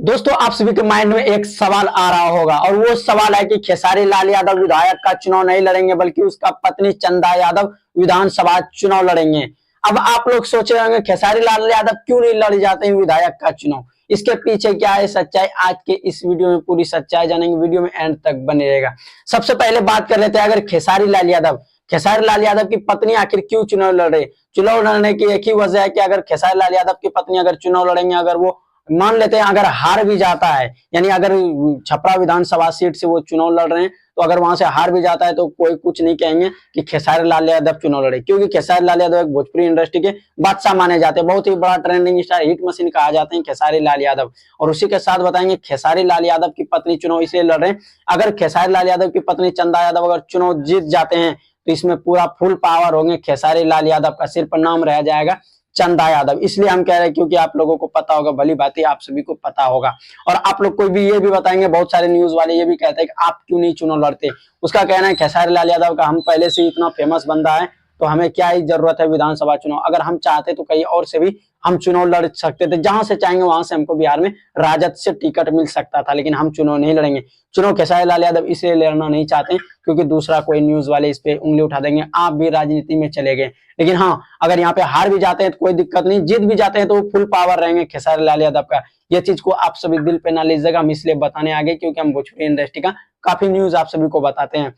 दोस्तों आप सभी के माइंड में एक सवाल आ रहा होगा और वो सवाल है कि खेसारी लाल यादव विधायक का चुनाव नहीं लड़ेंगे बल्कि उसका पत्नी चंदा यादव विधानसभा चुनाव लड़ेंगे। अब आप लोग सोच रहे होंगे खेसारी लाल यादव क्यों नहीं लड़ जाते हैं विधायक का चुनाव, इसके पीछे क्या है सच्चाई, आज के इस वीडियो में पूरी सच्चाई जानेंगे। वीडियो में एंड तक बने रहेगा। सबसे पहले बात कर लेते हैं, अगर खेसारी लाल यादव की पत्नी आखिर क्यों चुनाव लड़ रही। चुनाव लड़ने की एक ही वजह है कि अगर खेसारी लाल यादव की पत्नी अगर चुनाव लड़ेंगे, अगर वो मान लेते हैं अगर हार भी जाता है, यानी अगर छपरा विधानसभा सीट से वो चुनाव लड़ रहे हैं तो अगर वहां से हार भी जाता है तो कोई कुछ नहीं कहेंगे कि खेसारी लाल यादव चुनाव लड़े, क्योंकि खेसारी लाल यादव एक भोजपुरी इंडस्ट्री के बादशाह माने जाते हैं। बहुत ही बड़ा ट्रेंडिंग स्टार, हिट मशीन कहा जाते हैं खेसारी लाल यादव। और उसी के साथ बताएंगे खेसारी लाल यादव की पत्नी चुनाव इसलिए लड़ रहे हैं, अगर खेसारी लाल यादव की पत्नी चंदा यादव अगर चुनाव जीत जाते हैं तो इसमें पूरा फुल पावर होंगे खेसारी लाल यादव का, सिर पर नाम रह जाएगा चंदा यादव। इसलिए हम कह रहे हैं क्योंकि आप लोगों को पता होगा, भली बात आप सभी को पता होगा। और आप लोग को भी ये भी बताएंगे, बहुत सारे न्यूज वाले ये भी कहते हैं कि आप क्यों नहीं चुनाव लड़ते। उसका कहना है खेसारी लाल यादव का हम पहले से इतना फेमस बंदा है तो हमें क्या ही जरूरत है विधानसभा चुनाव, अगर हम चाहते तो कहीं और से भी हम चुनाव लड़ सकते थे, जहां से चाहेंगे वहां से हमको बिहार में राजद से टिकट मिल सकता था, लेकिन हम चुनाव नहीं लड़ेंगे। चुनाव खेसारी लाल यादव इसलिए लड़ना नहीं चाहते क्योंकि दूसरा कोई न्यूज वाले इस पे उंगली उठा देंगे, आप भी राजनीति में चले गए। लेकिन हाँ, अगर यहाँ पे हार भी जाते हैं तो कोई दिक्कत नहीं, जीत भी जाते हैं तो फुल पावर रहेंगे खेसारी लाल यादव का। ये चीज को आप सभी दिल पे ना लीजिएगा, हम इसलिए बताने आगे क्योंकि हम भोजपुरी इंडस्ट्री का काफी न्यूज आप सभी को बताते हैं।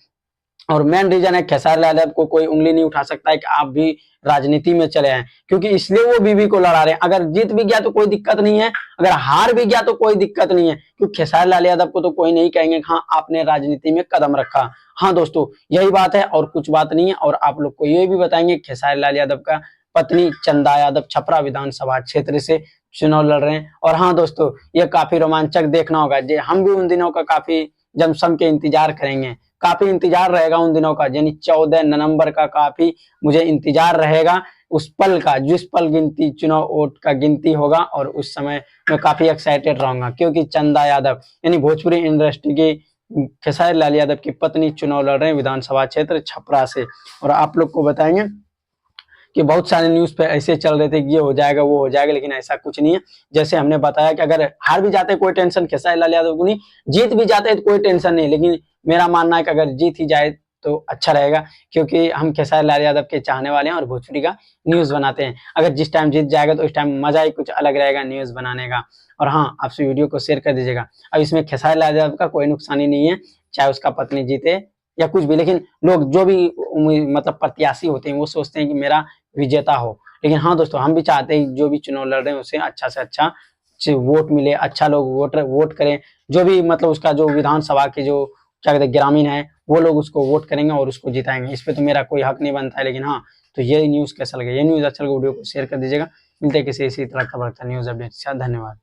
और मेन रीजन है खेसारी लाल यादव को कोई उंगली नहीं उठा सकता है कि आप भी राजनीति में चले आए, क्योंकि इसलिए वो बीवी को लड़ा रहे हैं। अगर जीत भी गया तो कोई दिक्कत नहीं है, अगर हार भी गया तो कोई दिक्कत नहीं है, क्योंकि खेसारी लाल यादव को तो कोई नहीं कहेंगे हाँ आपने राजनीति में कदम रखा। हाँ दोस्तों, यही बात है और कुछ बात नहीं है। और आप लोग को ये भी बताएंगे खेसारी लाल यादव का पत्नी चंदा यादव छपरा विधानसभा क्षेत्र से चुनाव लड़ रहे हैं। और हाँ दोस्तों, ये काफी रोमांचक देखना होगा, हम भी उन दिनों का काफी जमसम के इंतजार करेंगे, काफी इंतजार रहेगा उन दिनों का, यानी 14 नवंबर का काफी मुझे इंतजार रहेगा उस पल का, जिस पल गिनती चुनाव वोट का गिनती होगा। और उस समय मैं काफी एक्साइटेड रहूंगा क्योंकि चंदा यादव यानी भोजपुरी इंडस्ट्री की खेसारी लाल यादव की पत्नी चुनाव लड़ रहे हैं विधानसभा क्षेत्र छपरा से। और आप लोग को बताएंगे कि बहुत सारे न्यूज पे ऐसे चल रहे थे कि ये हो जाएगा वो हो जाएगा, लेकिन ऐसा कुछ नहीं है। जैसे हमने बताया कि अगर हार भी जाते कोई टेंशन खेसारी लाल यादव को नहीं, जीत भी जाते तो कोई टेंशन नहीं, लेकिन मेरा मानना है कि अगर जीत ही जाए तो अच्छा रहेगा, क्योंकि हम खेसारी लाल यादव के चाहने वाले हैं और भोजपुरी का न्यूज बनाते हैं। अगर जिस टाइम जीत जाएगा तो उस टाइम मजा ही कुछ अलग रहेगा न्यूज बनाने का। और हाँ, आपसे वीडियो को शेयर कर दीजिएगा। अब इसमें खेसारी लाल यादव का कोई नुकसान ही नहीं है, चाहे उसका पत्नी जीते या कुछ भी, लेकिन लोग जो भी मतलब प्रत्याशी होते हैं वो सोचते हैं कि मेरा विजेता हो। लेकिन हाँ दोस्तों, हम भी चाहते हैं जो भी चुनाव लड़ रहे हैं उसे अच्छा से अच्छा वोट मिले, अच्छा लोग वोट करें, जो भी मतलब उसका जो विधानसभा के जो क्या कहते हैं ग्रामीण है वो लोग उसको वोट करेंगे और उसको जिताएंगे। इस पे तो मेरा कोई हक नहीं बनता है। लेकिन हाँ, तो ये न्यूज कैसा लगे, ये न्यूज अच्छा लगे वीडियो को शेयर कर दीजिएगा। मिलते हैं किसी इसी तरह का न्यूज अपडेट के साथ। धन्यवाद।